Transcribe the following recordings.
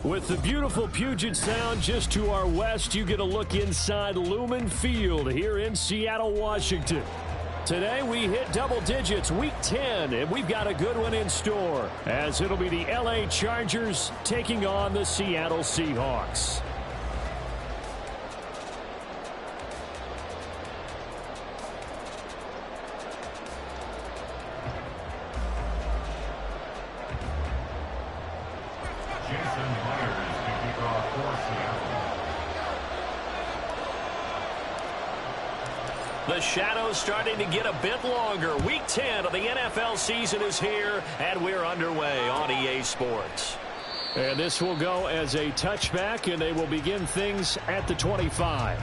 With the beautiful Puget Sound just to our west, you get a look inside Lumen Field here in Seattle, Washington. Today we hit double digits, week 10, and we've got a good one in store, as it'll be the LA Chargers taking on the Seattle Seahawks. The shadows starting to get a bit longer. Week 10 of the NFL season is here, and we're underway on EA Sports. And this will go as a touchback, and they will begin things at the 25.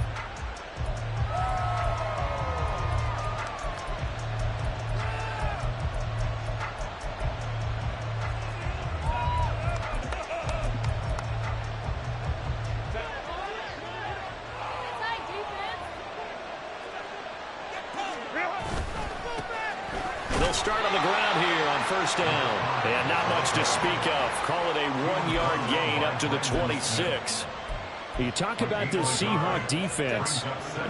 Start on the ground here on first down. And not much to speak of. Call it a 1-yard gain up to the 26. You talk about this Seahawks defense.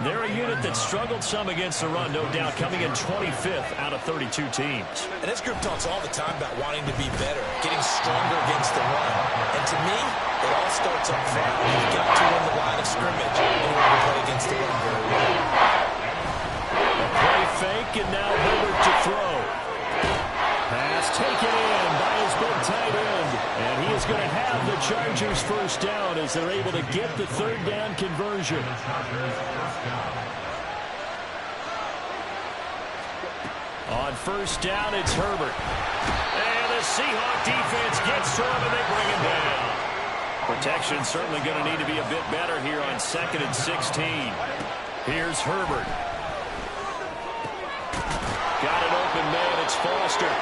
They're a unit that struggled some against the run, no doubt, coming in 25th out of 32 teams. And this group talks all the time about wanting to be better, getting stronger against the run. And to me, it all starts up front. You've got to win the line of scrimmage in order to play against the run very well. A play fake, and now Herbert to throw. Pass taken in by his big tight end. And he is going to have the Chargers first down as they're able to get the third down conversion. On first down, it's Herbert. And the Seahawk defense gets to him, and they bring him down. Protection certainly going to need to be a bit better here on 2nd and 16. Here's Herbert. Got an open man. It's Foster.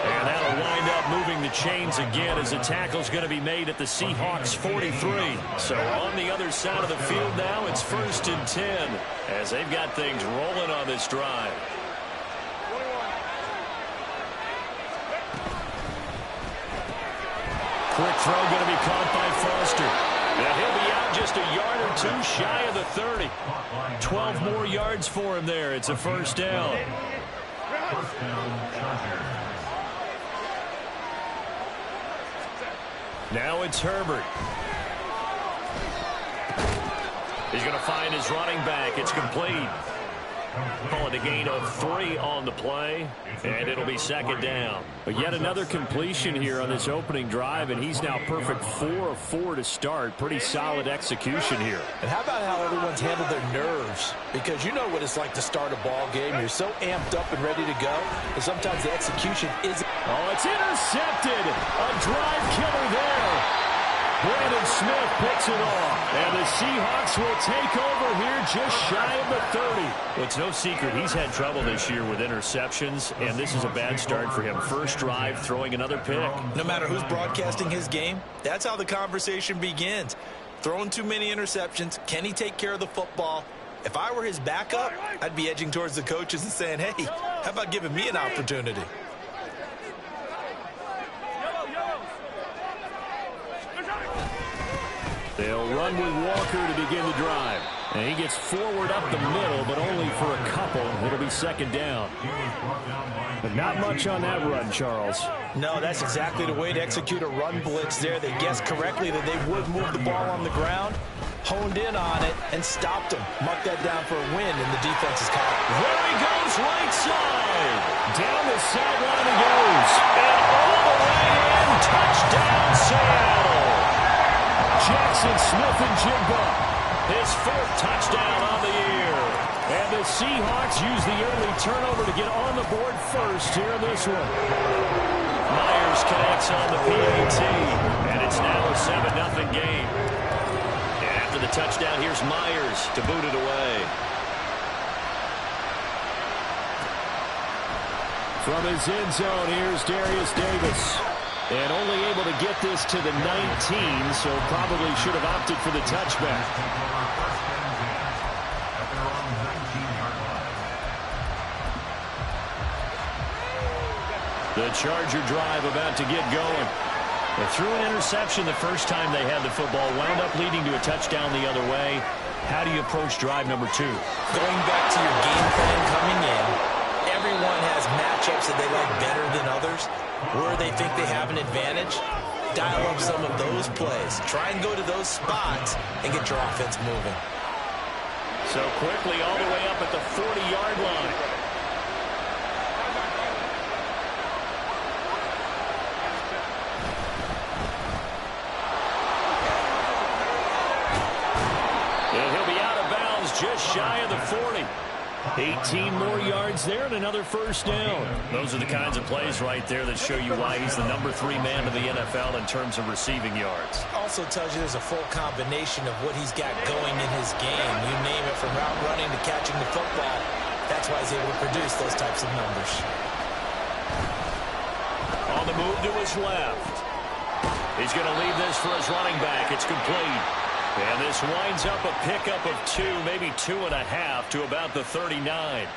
And that'll wind up moving the chains again as the tackle's going to be made at the Seahawks 43. So on the other side of the field now, it's 1st and 10 as they've got things rolling on this drive. Quick throw going to be caught by Foster. And he'll be out just a yard or two shy of the 30. 12 more yards for him there. It's a first down. First down, Chargers. Now it's Herbert. He's going to find his running back. It's complete. Call it a gain of 3 on the play, and it'll be 2nd down. But yet another completion here on this opening drive, and he's now perfect 4 of 4 to start. Pretty solid execution here. And how about how everyone's handled their nerves? Because you know what it's like to start a ball game. You're so amped up and ready to go, and sometimes the execution isn't. Oh, it's intercepted. A drive killer there. Brandon Smith picks it off. And the Seahawks will take over here just shy of the 30. Well, it's no secret he's had trouble this year with interceptions, and this is a bad start for him. First drive, throwing another pick. No matter who's broadcasting his game, that's how the conversation begins. Throwing too many interceptions. Can he take care of the football? If I were his backup, I'd be edging towards the coaches and saying, hey, how about giving me an opportunity? They'll run with Walker to begin the drive. And he gets forward up the middle, but only for a couple. It'll be second down. But not much on that run, Charles. No, that's exactly the way to execute a run blitz there. They guessed correctly that they would move the ball on the ground, honed in on it, and stopped him. Marked that down for a win, and the defense is caught. There he goes, right side. Down the sideline he goes. And all the way in, touchdown, Seattle. Jackson Smith-Njigba, his fourth touchdown on the year. And the Seahawks use the early turnover to get on the board first here in this one. Myers connects on the PAT, and it's now a 7-0 game. And after the touchdown, here's Myers to boot it away. From his end zone, here's Darius Davis. And only able to get this to the 19, so probably should have opted for the touchback. The Charger drive about to get going. They threw an interception the first time they had the football, wound up leading to a touchdown the other way. How do you approach drive number 2? Going back to your game plan coming in, everyone has matchups that they like better than others. Where they think they have an advantage, dial up some of those plays. Try and go to those spots and get your offense moving. So quickly all the way up at the 40-yard line. And he'll be out of bounds just shy of the 40. 18 more yards there and another first down. Those are the kinds of plays right there that show you why he's the number 3 man in the NFL in terms of receiving yards. Also tells you there's a full combination of what he's got going in his game. You name it, from route running to catching the football. That's why he's able to produce those types of numbers. On the move to his left. He's going to leave this for his running back. It's complete. And this winds up a pickup of 2, maybe 2.5 to about the 39.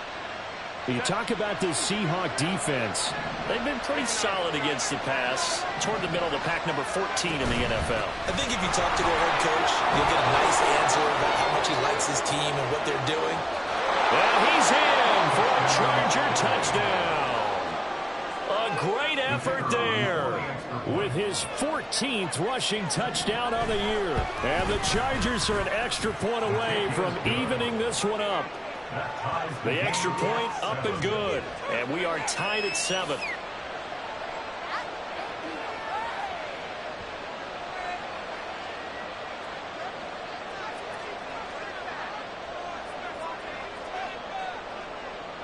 You talk about this Seahawk defense. They've been pretty solid against the pass, toward the middle of the pack, number 14 in the NFL. I think if you talk to their head coach, you'll get a nice answer about how much he likes his team and what they're doing. And he's in for a Charger touchdown. A great effort there with his 14th rushing touchdown on the year. And the Chargers are an extra point away from evening this one up. The extra point up and good. And we are tied at 7.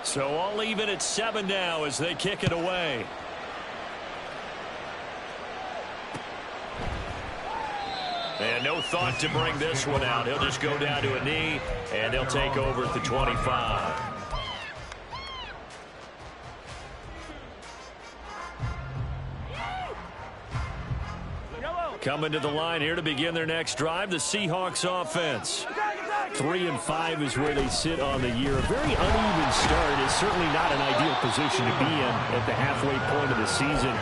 So all even at 7 now as they kick it away. And no thought to bring this one out. He'll just go down to a knee, and they'll take over at the 25. Coming to the line here to begin their next drive, the Seahawks offense. 3 and 5 is where they sit on the year. A very uneven start is certainly not an ideal position to be in at the halfway point of the season.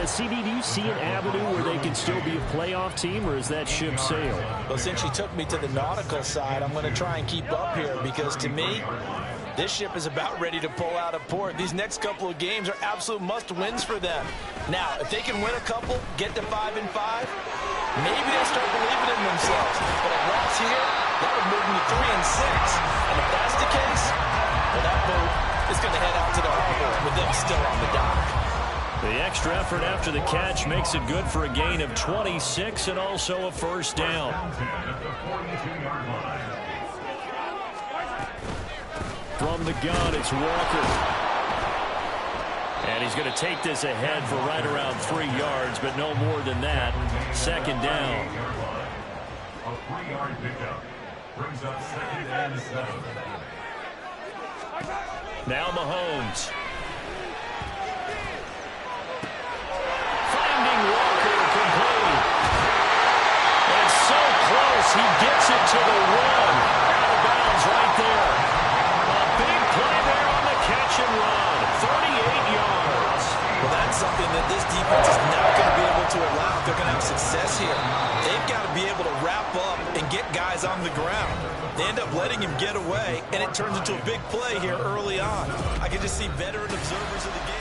CD, do you see an avenue where they can still be a playoff team, or is that ship sailed? Well, since you took me to the nautical side, I'm going to try and keep up here, because to me, this ship is about ready to pull out of port. These next couple of games are absolute must-wins for them. Now, if they can win a couple, get to 5 and 5, maybe they'll start believing in themselves. But a loss here, that would move them to 3 and 6. And if that's the case, well, that boat is going to head out to the harbor with them still on the dock. The extra effort after the catch makes it good for a gain of 26 and also a first down. From the gun, it's Walker. And he's going to take this ahead for right around 3 yards, but no more than that. Second down. 3-yard pickup. Brings up 2nd and 7. Now Mahomes. Finding Walker complete. And so close, he gets it to the 1. Out of bounds right there. A big play there on the catch and run. 38 yards. Well, that's something that this defense is not going to be able to allow if they're going to have success here. They've got to be able to wrap up and get guys on the ground. They end up letting him get away, and it turns into a big play here early on. I can just see veteran observers of the game.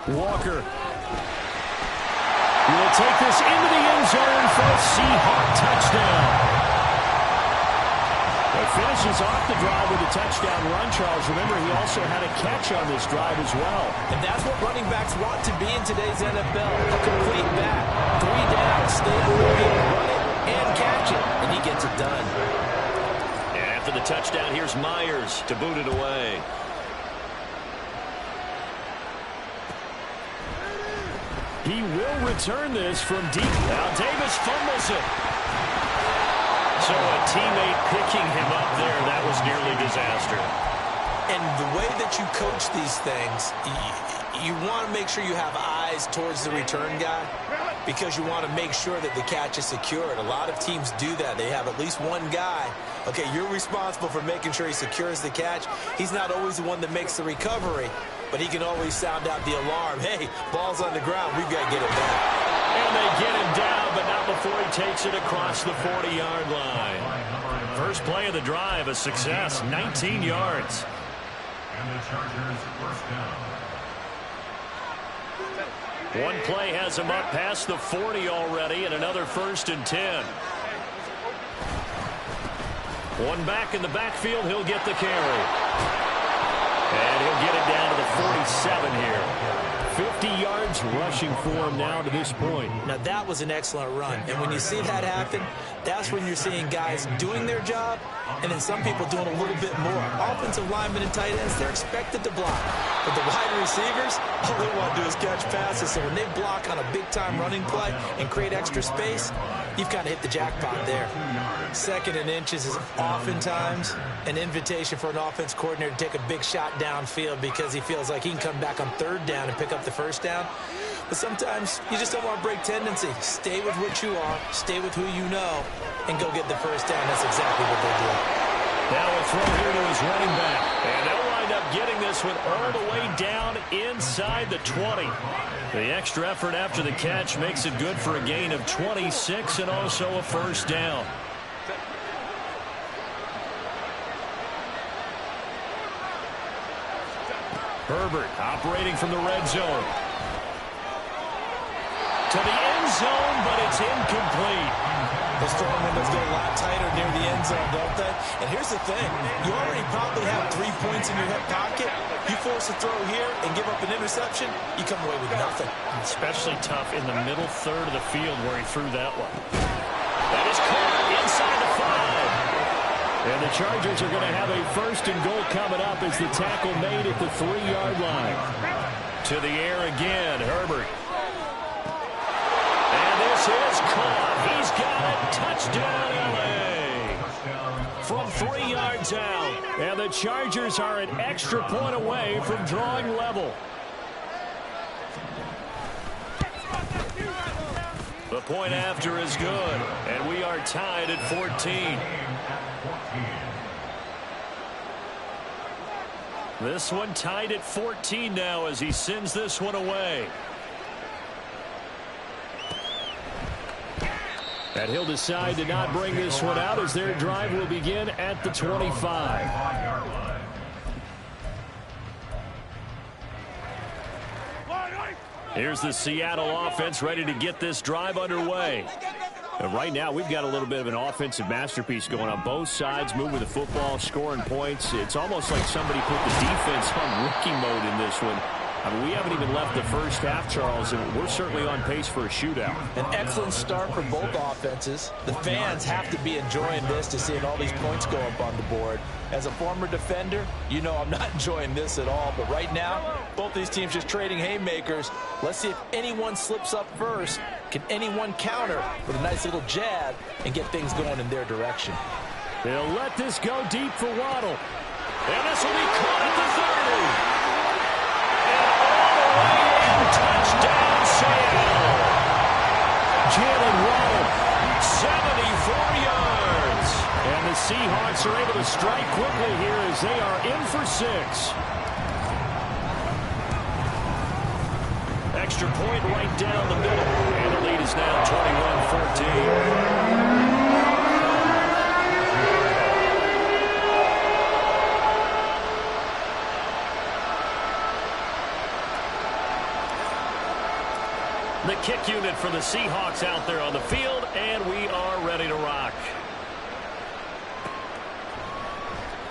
Walker will take this into the end zone for a Seahawks touchdown. It finishes off the drive with a touchdown run, Charles. Remember, he also had a catch on this drive as well. And that's what running backs want to be in today's NFL. A complete back. 3 down, stay on the field, run it, and catch it. And he gets it done. And after the touchdown, here's Myers to boot it away. He will return this from deep. Now Davis fumbles it. So a teammate picking him up there, that was nearly disaster. And the way that you coach these things, you want to make sure you have eyes towards the return guy because you want to make sure that the catch is secured. A lot of teams do that. They have at least one guy. Okay, you're responsible for making sure he secures the catch. He's not always the one that makes the recovery, but he can always sound out the alarm. Hey, ball's on the ground. We've got to get it back. And they get him down, but not before he takes it across the 40-yard line. First play of the drive, a success, 19 yards. And the Chargers first down. One play has him up past the 40 already, and another 1st and 10. One back in the backfield, he'll get the carry. And he'll get it down to the 47 here. 50 yards rushing for him now to this point. Now, that was an excellent run. And when you see that happen, that's when you're seeing guys doing their job and then some people doing a little bit more. Offensive linemen and tight ends, they're expected to block. But the wide receivers, all they want to do is catch passes. So when they block on a big-time running play and create extra space, you've kind of hit the jackpot there. 2nd and inches is oftentimes an invitation for an offense coordinator to take a big shot downfield because he feels like he can come back on 3rd down and pick up the 1st down. But sometimes you just don't want to break tendency. Stay with what you are, stay with who you know, and go get the 1st down. That's exactly what they do. Now a throw here to his running back. And they'll wind up getting this one all the way down inside the 20. The extra effort after the catch makes it good for a gain of 26 and also a 1st down. Herbert operating from the red zone. To the end zone, but it's incomplete. Those throwing windows get a lot tighter near the end zone, don't they? And here's the thing. You already probably have 3 points in your hip pocket. You force a throw here and give up an interception, you come away with nothing. Especially tough in the middle third of the field where he threw that one. That is caught inside the 5. And the Chargers are going to have a 1st and goal coming up as the tackle made at the 3-yard line. To the air again, Herbert. And this is caught. He's got it. Touchdown, LA. From 3 yards out. And the Chargers are an extra point away from drawing level. The point after is good. And we are tied at 14. This one tied at 14 now as he sends this one away. And he'll decide to not bring this one out as their drive will begin at the 25. Here's the Seattle offense ready to get this drive underway. And right now, we've got a little bit of an offensive masterpiece going on both sides, moving the football, scoring points. It's almost like somebody put the defense on rookie mode in this one. I mean, we haven't even left the first half, Charles, and we're certainly on pace for a shootout. An excellent start for both offenses. The fans have to be enjoying this to seeing all these points go up on the board. As a former defender, you know I'm not enjoying this at all. But right now, both these teams just trading haymakers. Let's see if anyone slips up first. Can anyone counter with a nice little jab and get things going in their direction? They'll let this go deep for Waddle. And this will be caught at the 30. Touchdown, Seattle. Jalen Waddle, 74 yards. And the Seahawks are able to strike quickly here as they are in for 6. Extra point right down the middle. And the lead is now 21-14. The kick unit for the Seahawks out there on the field, and we are ready to rock.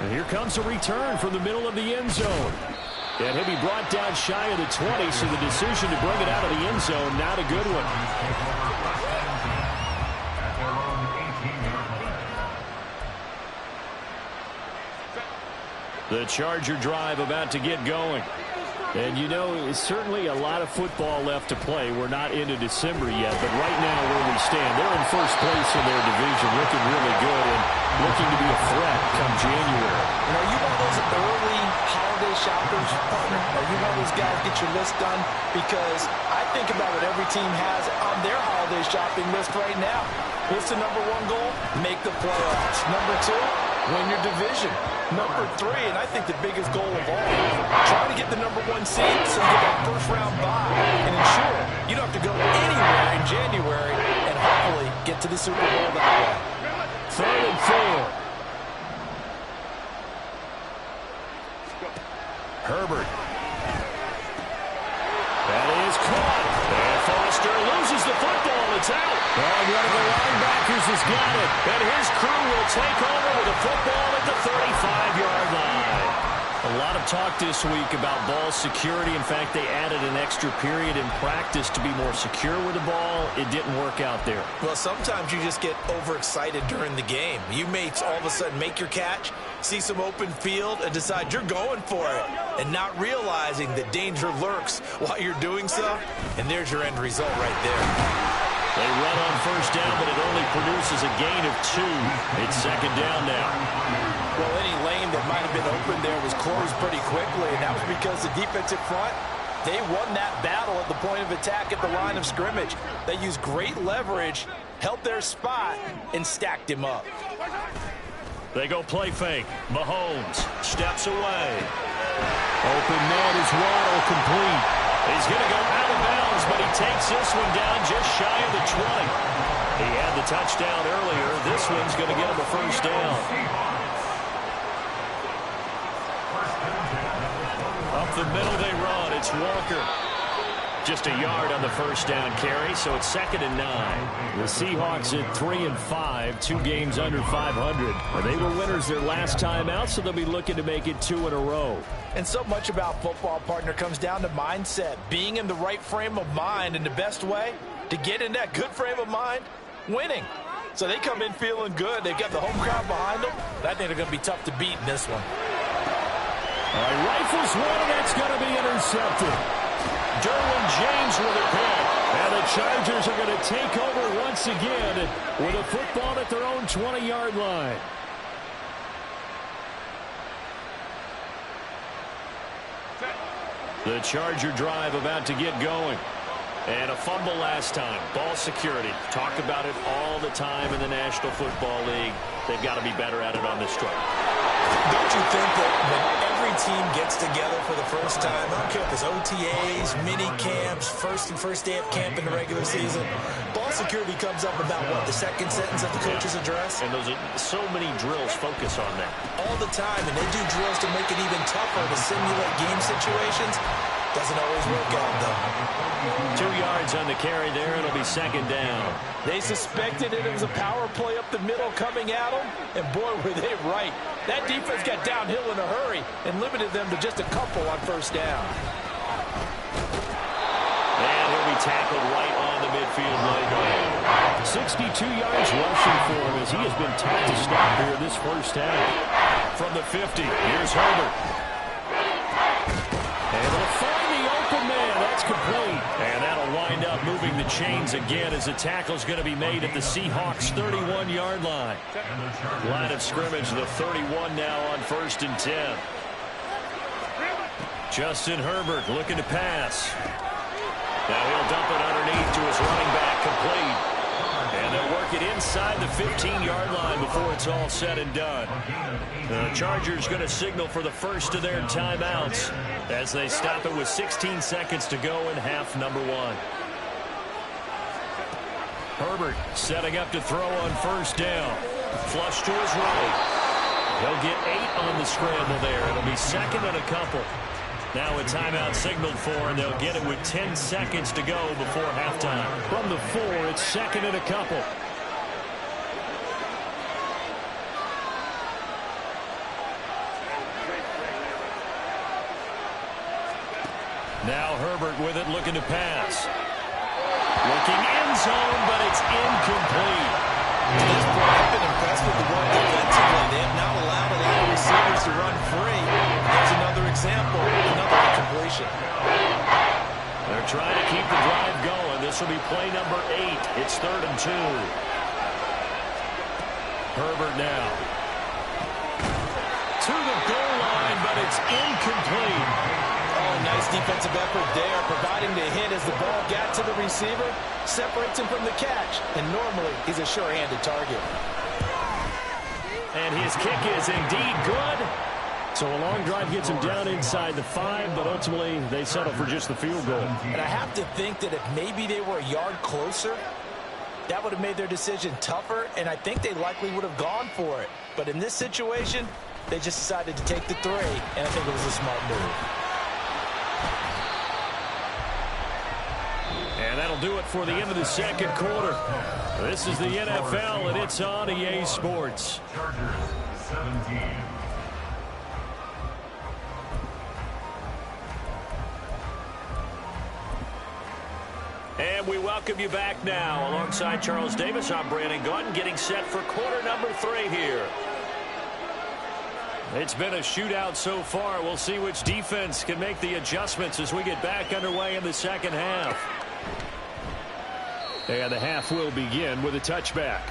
And here comes a return from the middle of the end zone. And he'll be brought down shy of the 20, so the decision to bring it out of the end zone, not a good one. The Charger drive about to get going. And, you know, it's certainly a lot of football left to play. We're not into December yet, but right now where we stand, they're in first place in their division, looking really good and looking to be a threat come January. And are you one of those early holiday shoppers, partner? Are you one of those guys get your list done? Because I think about what every team has on their holiday shopping list right now. What's the number 1 goal? Make the playoffs. Number 2, win your division. Number 3, and I think the biggest goal of all, trying to get the number 1 seed so you get that first-round bye and ensure you don't have to go anywhere in January and hopefully get to the Super Bowl that way. 3rd and 4. Herbert. That is caught. And Foster loses the football. It's out. And one of the linebackers has got it. And his crew will take over with a football at the 35-yard line. A lot of talk this week about ball security. In fact, they added an extra period in practice to be more secure with the ball. It didn't work out there. Well, sometimes you just get overexcited during the game. You may all of a sudden make your catch, see some open field, and decide you're going for it, and not realizing that danger lurks while you're doing so. And there's your end result right there. They run on first down, but it only produces a gain of 2. It's 2nd down now. Well, any lane that might have been open there was closed pretty quickly, and that was because the defensive front, they won that battle at the point of attack at the line of scrimmage. They used great leverage, held their spot, and stacked him up. They go play fake. Mahomes steps away. Open man is Waddle, complete. He's going to go out of bounds, but he takes this one down just shy of the 20. He had the touchdown earlier. This one's going to get him a first down. Up the middle they run. It's Walker. Just a yard on the first down carry, so it's 2nd and 9. The Seahawks at 3-5, 2 games under 500. They were winners their last time out, so they'll be looking to make it 2 in a row. And so much about football, partner, comes down to mindset. Being in the right frame of mind, and the best way to get in that good frame of mind, winning. So they come in feeling good. They've got the home crowd behind them. I think they're going to be tough to beat in this one. All right, rifles one, and it's going to be intercepted. Derwin James with a pick. And the Chargers are going to take over once again with a football at their own 20-yard line. The Charger drive about to get going. And a fumble last time. Ball security. Talk about it all the time in the National Football League. They've got to be better at it on this drive. Don't you think that when every team gets together for the first time, I don't care if it's OTAs, mini camps, first day of camp in the regular season, ball security comes up about, what, the second sentence of the coach's address? And those are so many drills focus on that. All the time, and they do drills to make it even tougher to simulate game situations. Doesn't always work out, though. 2 yards on the carry there. It'll be 2nd down. They suspected it was a power play up the middle coming at them, and boy, were they right. That defense got downhill in a hurry and limited them to just a couple on first down. be tackled right on the midfield line. 62 yards rushing for him as he has been tough to stop here this first half. From the 50, here's Herbert. Able to find the open man. That's complete. And that'll wind up moving the chains again as the tackle's going to be made at the Seahawks' 31-yard line. Line of scrimmage, the 31 now on 1st and 10. Justin Herbert looking to pass. Now he'll dump it underneath to his running back, complete. And they'll work it inside the 15-yard line before it's all said and done. The Chargers going to signal for the first of their timeouts as they stop it with 16 seconds to go in half number 1. Herbert setting up to throw on 1st down. Flush to his right. He'll get 8 on the scramble there. It'll be 2nd and a couple. Now a timeout signaled for, and they'll get it with 10 seconds to go before halftime. From the 4, it's 2nd and a couple. Now Herbert with it, looking to pass. Looking end zone, but it's incomplete. To this point, I've been impressed with the run defensively. They have not allowed a lot of receivers to run free. There's another example, another incompletion. They're trying to keep the drive going. This will be play number 8. It's 3rd and 2. Herbert now. To the goal line, but it's incomplete. Oh, nice defensive effort there, providing the hit as the ball got to the receiver, separates him from the catch, and normally he's a sure-handed target. And his kick is indeed good. So a long drive gets him down inside the 5, but ultimately they settle for just the field goal. And I have to think that if maybe they were a yard closer, that would have made their decision tougher, and I think they likely would have gone for it. But in this situation, they just decided to take the 3, and I think it was a smart move. And that'll do it for the end of the 2nd quarter. This is the NFL, and it's on EA Sports. Chargers 17. And we welcome you back now. Alongside Charles Davis, I'm Brandon Gunn, getting set for quarter number 3 here. It's been a shootout so far. We'll see which defense can make the adjustments as we get back underway in the 2nd half. And the half will begin with a touchback.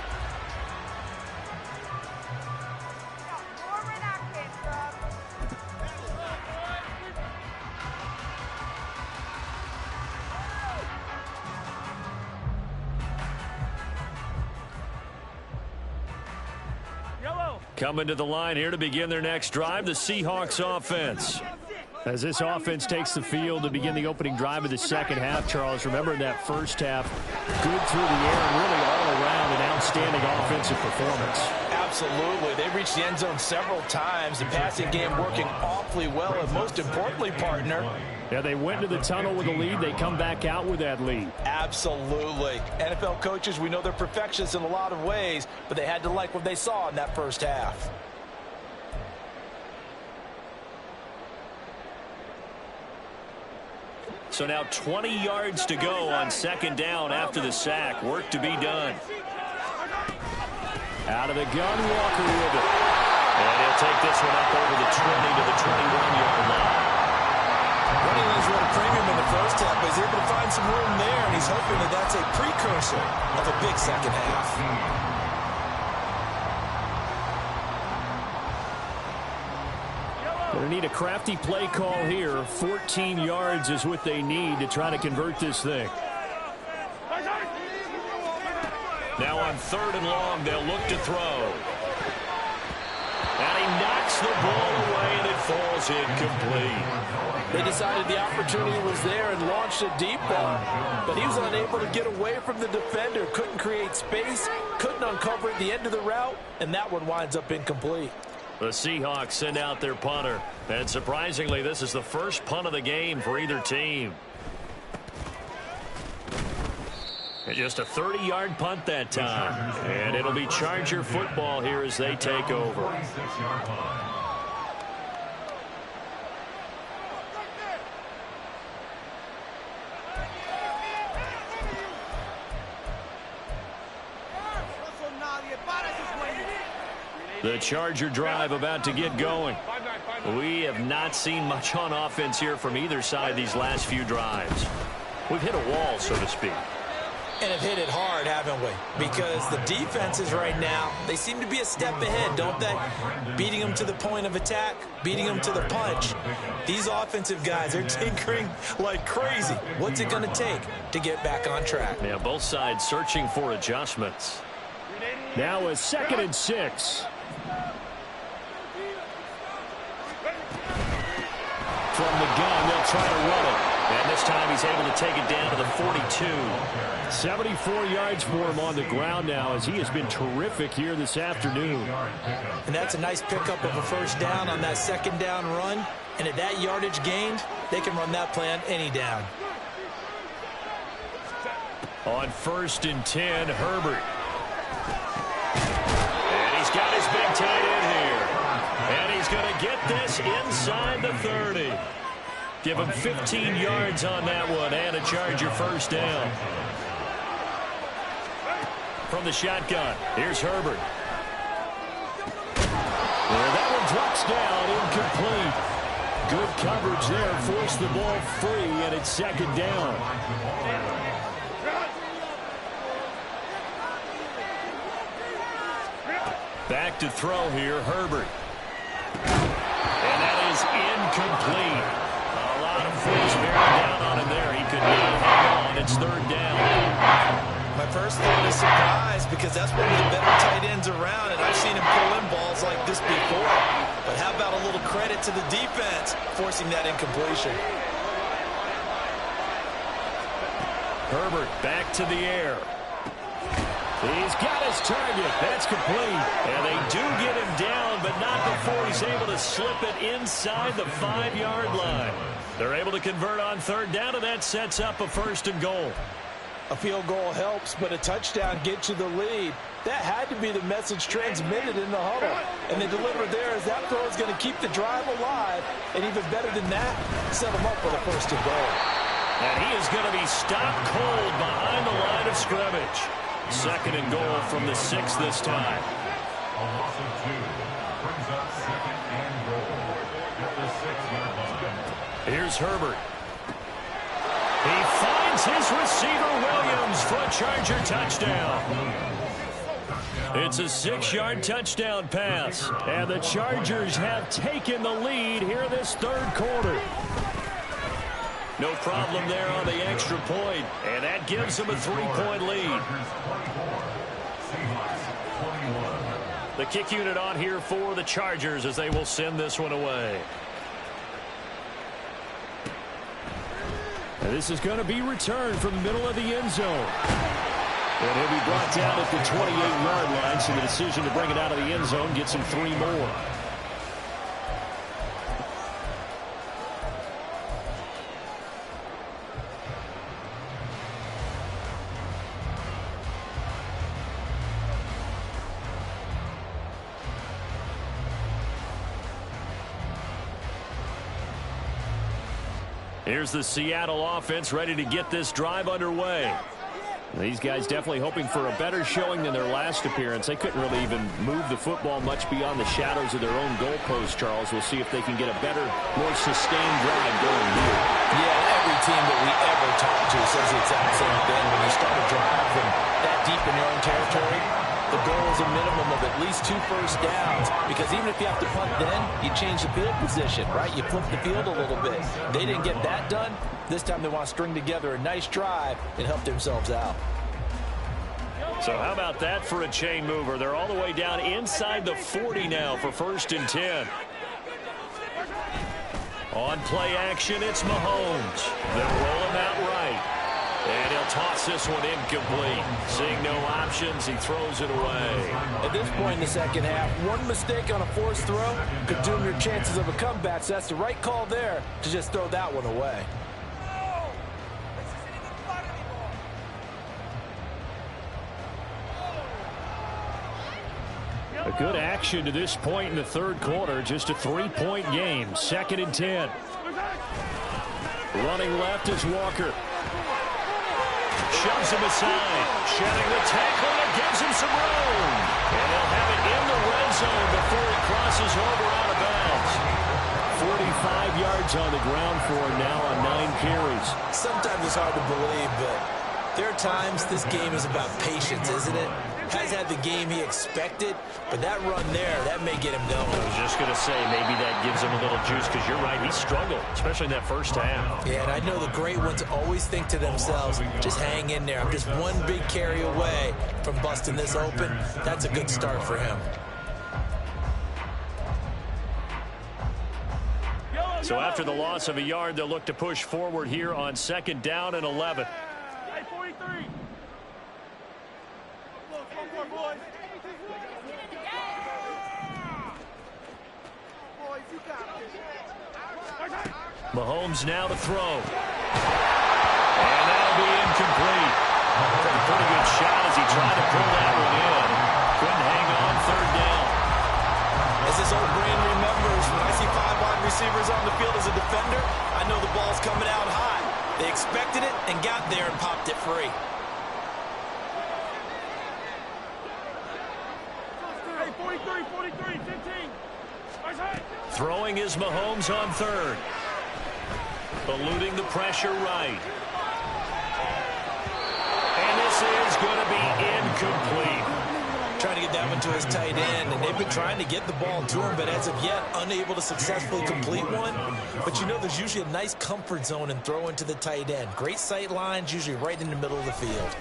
Coming to the line here to begin their next drive, the Seahawks offense. As this offense takes the field to begin the opening drive of the 2nd half, Charles, remember in that first half, good through the air and really all around an outstanding offensive performance. Absolutely. They reached the end zone several times. The passing game working awfully well, and most importantly, partner, yeah, they went to the tunnel with a lead. They come back out with that lead. absolutely. NFL coaches, we know they're perfectionists in a lot of ways, but they had to like what they saw in that first half. So now 20 yards to go on 2nd down after the sack. Work to be done. Out of the gun, Walker with it. And he'll take this one up over the 20 to the 21-yard line. Running lanes were at a premium in the first half, but he's able to find some room there, and he's hoping that that's a precursor of a big 2nd half. They need a crafty play call here. 14 yards is what they need to try to convert this thing. Now on 3rd and long, they'll look to throw. And he knocks the ball away, and it falls incomplete. They decided the opportunity was there and launched a deep ball, but he was unable to get away from the defender, couldn't create space, couldn't uncover at the end of the route, and that one winds up incomplete. The Seahawks send out their punter, and surprisingly, this is the first punt of the game for either team. And just a 30-yard punt that time, and it'll be Charger football here as they take over. 46-yard line. The Charger drive about to get going. We have not seen much on offense here from either side these last few drives. We've hit a wall, so to speak. And have hit it hard, haven't we? Because the defenses right now, they seem to be a step ahead, don't they? Beating them to the point of attack, beating them to the punch. These offensive guys are tinkering like crazy. What's it going to take to get back on track? Yeah, both sides searching for adjustments. Now a 2nd and 6. From the gun, they'll try to run it. And this time he's able to take it down to the 42. 74 yards for him on the ground now, as he has been terrific here this afternoon. And that's a nice pickup of a first down on that 2nd down run. And at that yardage gained, they can run that play on any down. On 1st and 10, Herbert. And he's got his big tight end here. And he's going to get this inside the 30. Give him 15 yards on that one and a Charger first down. From the shotgun, here's Herbert. And that one drops down, incomplete. Good coverage there, forced the ball free, and it's 2nd down. Back to throw here, Herbert. And that is incomplete. A lot of force bearing down on him there. He could not hang on. It's 3rd down. My first thought is surprise, because that's one of the better tight ends around, and I've seen him pull in balls like this before. But how about a little credit to the defense forcing that incompletion? Herbert back to the air. He's got his target. That's complete. And they do get him down, but not before he's able to slip it inside the 5-yard line. They're able to convert on 3rd down, and that sets up a 1st and goal. A field goal helps, but a touchdown gets you the lead. That had to be the message transmitted in the huddle. And they delivered there as that throw is going to keep the drive alive. And even better than that, set them up for the 1st and goal. And he is going to be stopped cold behind the line of scrimmage. 2nd and goal from the 6 this time. A loss of 2 brings up 2nd and goal at the 6-yard line. Here's Herbert. He finds his receiver Williams for a Charger touchdown. It's a 6-yard touchdown pass. And the Chargers have taken the lead here this 3rd quarter. No problem there on the extra point, and that gives them a 3-point lead. The kick unit on here for the Chargers as they will send this one away. And this is going to be returned from the middle of the end zone. And he'll be brought down at the 28-yard line, so the decision to bring it out of the end zone gets him 3 more. Here's the Seattle offense ready to get this drive underway. These guys definitely hoping for a better showing than their last appearance. They couldn't really even move the football much beyond the shadows of their own goalpost, Charles. We'll see if they can get a better, more sustained drive going here. Yeah, every team that we ever talk to says the exact same thing. When you start a drive from that deep in your own territory, the goal is a minimum of at least 2 first downs, because even if you have to punt then, you change the field position, right? You flip the field a little bit. They didn't get that done. This time they want to string together a nice drive and help themselves out. So how about that for a chain mover? They're all the way down inside the 40 now for 1st and 10. On play action, it's Mahomes. They'll roll him out right. And he'll toss this one incomplete. Seeing no options, he throws it away. At this point in the 2nd half, one mistake on a forced throw could doom your chances of a comeback. So that's the right call there to just throw that one away. A good action to this point in the 3rd quarter. Just a 3-point game. 2nd and 10. Running left is Walker. Shoves him aside. Shedding the tackle, and it gives him some room. And ground for now on 9 carries. Sometimes it's hard to believe, but there are times this game is about patience, isn't it? Has had the game he expected, but that run there, that may get him going. I was just going to say, maybe that gives him a little juice, because you're right, he struggled, especially in that first half. Yeah, and I know the great ones always think to themselves, just hang in there. I'm just one big carry away from busting this open. That's a good start for him. So after the loss of a yard, they'll look to push forward here on 2nd down and 11. Mahomes now to throw. And that'll be incomplete. A pretty good shot as he tried to pull that one in. Couldn't hang on 3rd down. As this old brain remembers, when I see 5 wide receivers on the field as a defender, I know the ball's coming out high. They expected it and got there and popped it free. Hey, 43, 15. Throwing is Mahomes on 3rd. Eluding the pressure right. And this is going to be incomplete. Trying to get that one to his tight end, and they've been trying to get the ball to him, but as of yet, unable to successfully complete one. But you know there's usually a nice comfort zone in throwing to the tight end. Great sight lines, usually right in the middle of the field.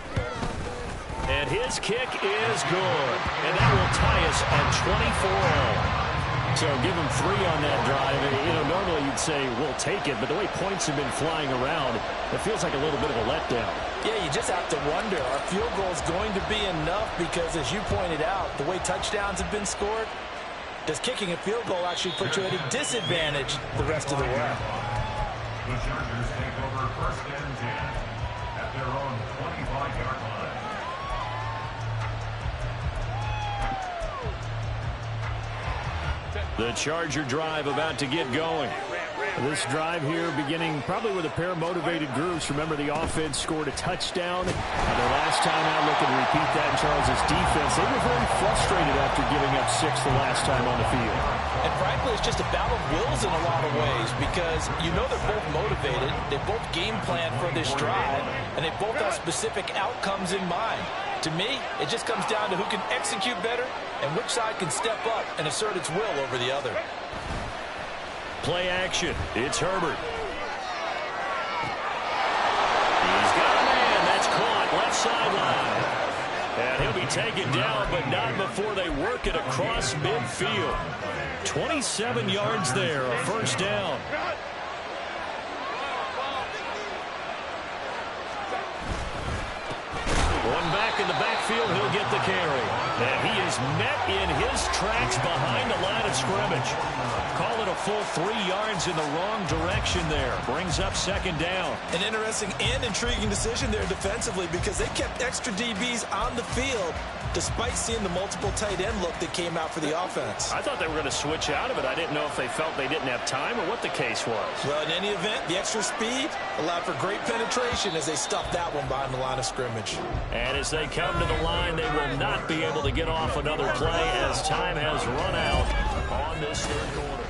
And his kick is good. And that will tie us at 24 all. So give him 3 on that drive. You know, normally you'd say, we'll take it, but the way points have been flying around, it feels like a little bit of a letdown. Yeah, you just have to wonder, are field goals going to be enough? Because as you pointed out, the way touchdowns have been scored, does kicking a field goal actually put you at a disadvantage the rest of the way? The Chargers take over 1st and 10 at their own 25-yard line. The Charger drive about to get going. This drive here beginning probably with a pair of motivated groups. Remember, the offense scored a touchdown. The last time out, looking to repeat that in Charles' defense. They were very frustrated after giving up 6 the last time on the field. And frankly, it's just a battle of wills in a lot of ways, because you know they're both motivated. They both game plan for this drive, and they both have specific outcomes in mind. To me, it just comes down to who can execute better and which side can step up and assert its will over the other. Play action. It's Herbert. He's got a man. That's caught. Left sideline. And he'll be taken down, but not before they work it across midfield. 27 yards there, a 1st down. One back in the backfield, he'll get the carry. And he is met in his tracks behind the line of scrimmage. Call it a full 3 yards in the wrong direction there. Brings up 2nd down. An interesting and intriguing decision there defensively, because they kept extra DBs on the field despite seeing the multiple tight end look that came out for the offense. I thought they were going to switch out of it. I didn't know if they felt they didn't have time or what the case was. Well, in any event, the extra speed allowed for great penetration as they stuffed that one behind the line of scrimmage. And as they come to the line, they will not be able to get off another play as time has run out on this 3rd quarter.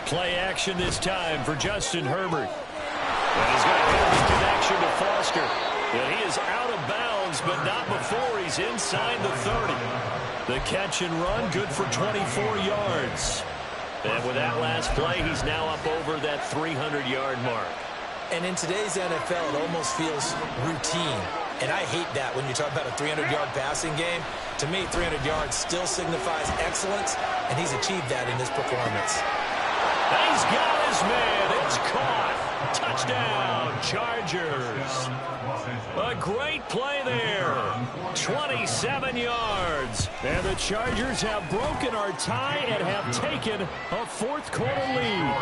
Play action this time for Justin Herbert. And he's got a good connection to Foster. And he is out of bounds, but not before he's inside the 30. The catch and run, good for 24 yards. And with that last play, he's now up over that 300-yard mark. And in today's NFL, it almost feels routine. And I hate that when you talk about a 300-yard passing game. To me, 300 yards still signifies excellence, and he's achieved that in this performance. He's got his man. It's caught. Touchdown, Chargers. A great play there. 27 yards. And the Chargers have broken our tie and have taken a 4th quarter lead.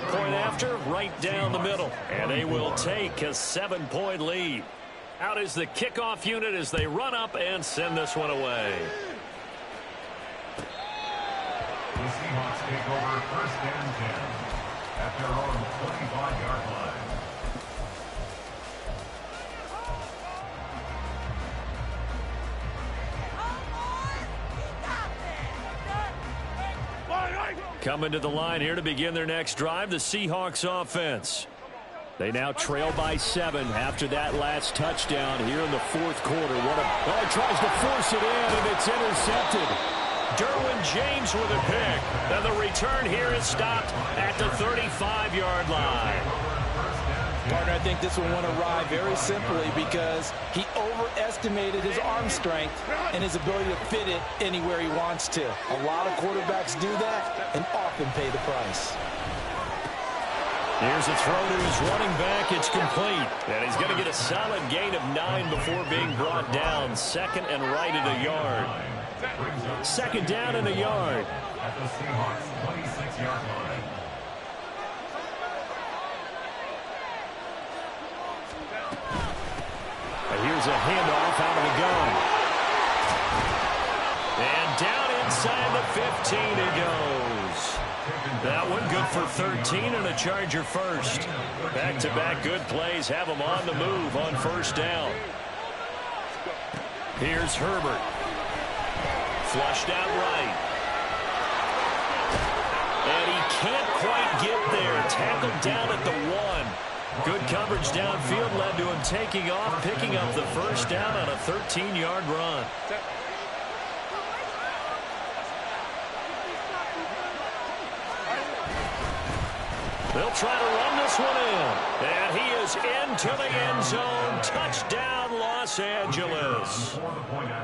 Point after, right down the middle. And they will take a 7-point lead. Out is the kickoff unit as they run up and send this one away. The Seahawks take over first and 10 at their own 25-yard line. Coming to the line here to begin their next drive, the Seahawks offense. They now trail by 7 after that last touchdown here in the fourth quarter. He tries to force it in, and it's intercepted. Derwin James with a pick. And the return here is stopped at the 35-yard line. Partner, I think this one went awry very simply because he overestimated his arm strength and his ability to fit it anywhere he wants to. A lot of quarterbacks do that and often pay the price. Here's a throw to his running back. It's complete. And he's going to get a solid gain of 9 before being brought down. Second and right at a yard. Second down and a yard. At the Seahawks 26-yard line. Here's a handoff out of the gun. And down inside the 15 it goes. That one good for 13 and a Charger first. Back-to-back good plays have them on the move on first down. Here's Herbert. Flushed out right. And he can't quite get there. Tackled down at the 1. Good coverage downfield led to him taking off, picking up the first down on a 13-yard run. They'll try to run this one in. And he is into the end zone. Touchdown, Los Angeles.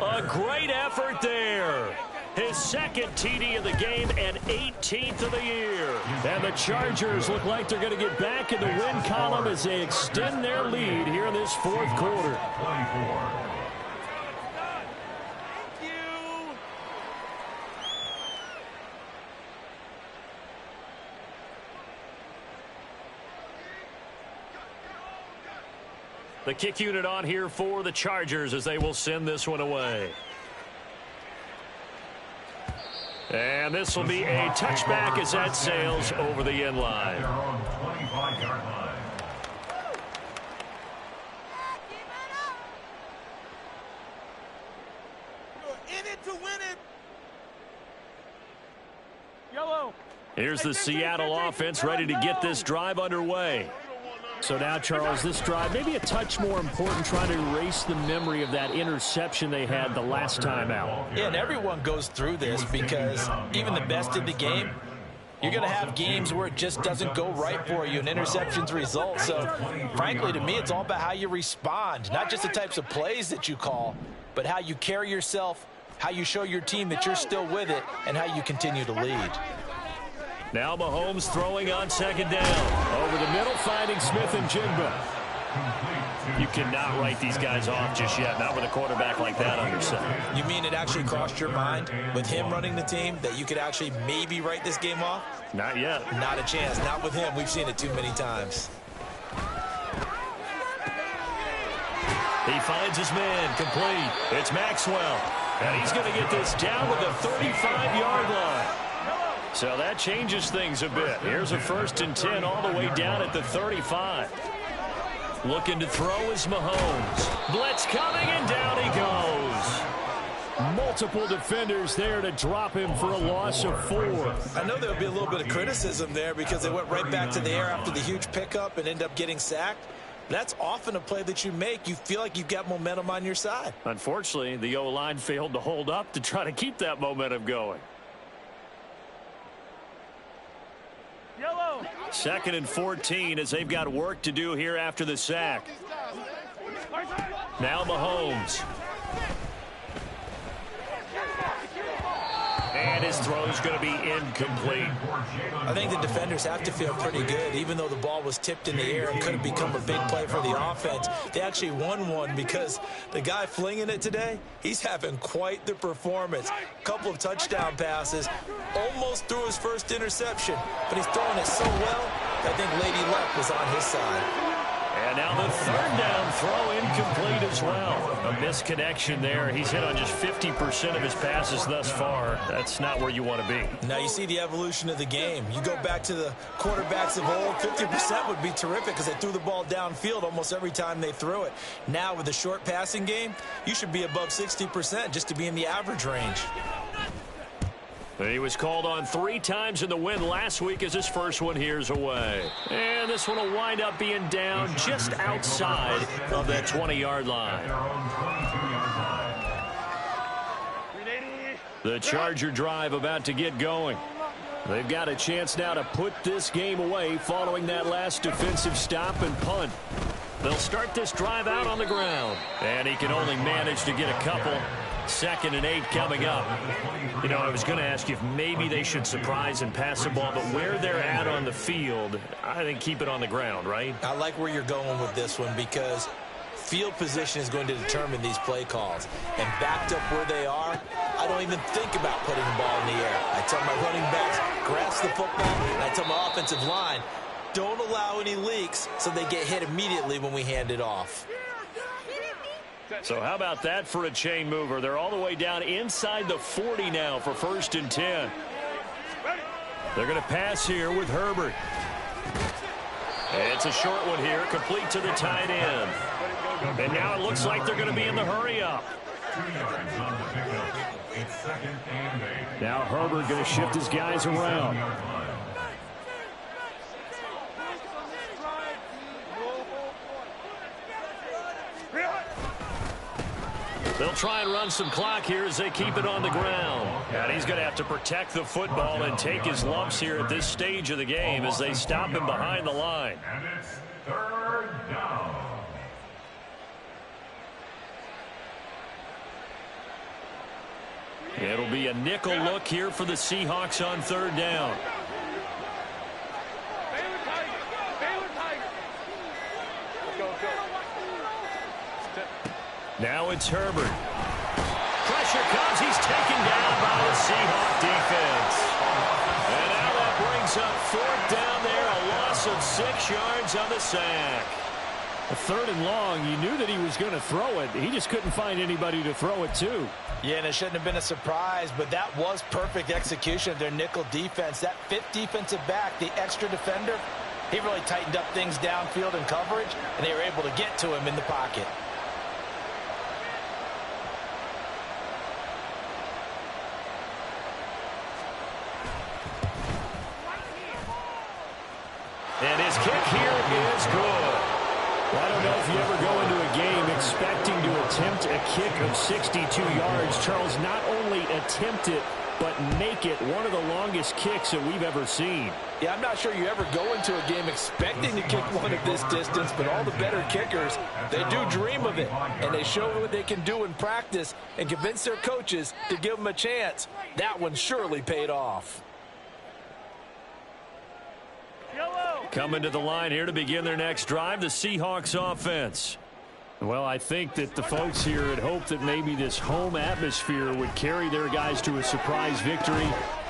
A great effort there. His second TD of the game and 18th of the year. And the Chargers look like they're going to get back in the win column as they extend their lead here in this fourth quarter. The kick unit on here for the Chargers as they will send this one away. And this will be a touchback as that sails over the end line. In it to win it. Yellow. Here's the Seattle offense ready to get this drive underway. So now, Charles, this drive maybe a touch more important, trying to erase the memory of that interception they had the last time out. Yeah, and everyone goes through this because even the best in the game, you're going to have games where it just doesn't go right for you and interceptions result. So, frankly, to me, it's all about how you respond, not just the types of plays that you call, but how you carry yourself, how you show your team that you're still with it, and how you continue to lead. Now Mahomes throwing on second down. Over the middle, finding Smith and Jigba. You cannot write these guys off just yet, not with a quarterback like that under center. You mean it actually crossed your mind with him running the team that you could actually maybe write this game off? Not yet. Not a chance. Not with him. We've seen it too many times. He finds his man, complete. It's Maxwell. And he's going to get this down to the 35-yard line. So that changes things a bit. Here's a 1st and 10 all the way down at the 35. Looking to throw is Mahomes. Blitz coming, and down he goes. Multiple defenders there to drop him for a loss of 4. I know there would be a little bit of criticism there because they went right back to the air after the huge pickup and end up getting sacked. That's often a play that you make. You feel like you've got momentum on your side. Unfortunately, the O-line failed to hold up to try to keep that momentum going. Yellow. 2nd and 14 as they've got work to do here after the sack. Now Mahomes. And his throw's going to be incomplete. I think the defenders have to feel pretty good. Even though the ball was tipped in the air and could have become a big play for the offense, they actually won one because the guy flinging it today, he's having quite the performance. Couple of touchdown passes, almost threw his first interception, but he's throwing it so well, I think Lady Luck was on his side. And And now the third down throw incomplete as well. A misconnection there. He's hit on just 50% of his passes thus far. That's not where you want to be. Now you see the evolution of the game. You go back to the quarterbacks of old, 50% would be terrific because they threw the ball downfield almost every time they threw it. Now with the short passing game, you should be above 60% just to be in the average range. He was called on 3 times in the win last week as his first one here's away. And this one will wind up being down just outside of that 20-yard line. The Charger drive about to get going. They've got a chance now to put this game away following that last defensive stop and punt. They'll start this drive out on the ground. And he can only manage to get a couple. 2nd and 8 coming up. You know, I was going to ask you if maybe they should surprise and pass the ball, but where they're at on the field, I think keep it on the ground, right? I like where you're going with this one because field position is going to determine these play calls. And backed up where they are, I don't even think about putting the ball in the air. I tell my running backs, grasp the football, and I tell my offensive line, don't allow any leaks so they get hit immediately when we hand it off. So how about that for a chain mover? They're all the way down inside the 40 now for 1st and 10. They're going to pass here with Herbert. It's a short one here, complete to the tight end. And now it looks like they're going to be in the hurry-up. Now Herbert going to shift his guys around. They'll try and run some clock here as they keep it on the ground. And he's going to have to protect the football and take his lumps here at this stage of the game as they stop him behind the line. And it's 3rd down. It'll be a nickel look here for the Seahawks on 3rd down. Now it's Herbert. Pressure comes. He's taken down by the Seahawk defense. And now that brings up 4th down there. A loss of 6 yards on the sack. A 3rd and long. You knew that he was going to throw it. He just couldn't find anybody to throw it to. Yeah, and it shouldn't have been a surprise, but that was perfect execution of their nickel defense. That 5th defensive back, the extra defender, he really tightened up things downfield in coverage, and they were able to get to him in the pocket. And his kick here is good. Well, I don't know if you ever go into a game expecting to attempt a kick of 62 yards. Charles, not only attempt it, but make it one of the longest kicks that we've ever seen. Yeah, I'm not sure you ever go into a game expecting to kick one of this distance, but all the better kickers, they do dream of it, and they show what they can do in practice and convince their coaches to give them a chance. That one surely paid off. Coming to the line here to begin their next drive, the Seahawks offense. Well, I think that the folks here had hoped that maybe this home atmosphere would carry their guys to a surprise victory,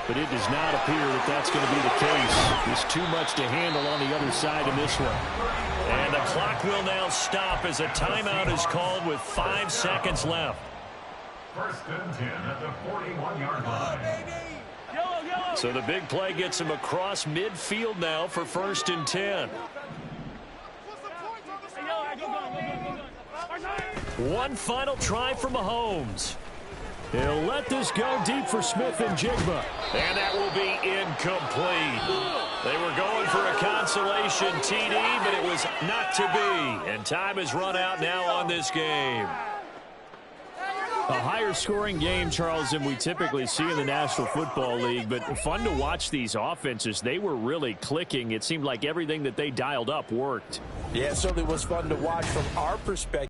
but it does not appear that that's going to be the case. There's too much to handle on the other side in this one. And the clock will now stop as a timeout is called with 5 seconds left. 1st and 10 at the 41-yard line. So the big play gets him across midfield now for 1st and 10. One final try for Mahomes. He'll let this go deep for Smith and Jigba. And that will be incomplete. They were going for a consolation TD, but it was not to be. And time has run out now on this game. A higher scoring game, Charles, than we typically see in the National Football League, but fun to watch these offenses. They were really clicking. It seemed like everything that they dialed up worked. Yeah, it certainly was fun to watch from our perspective.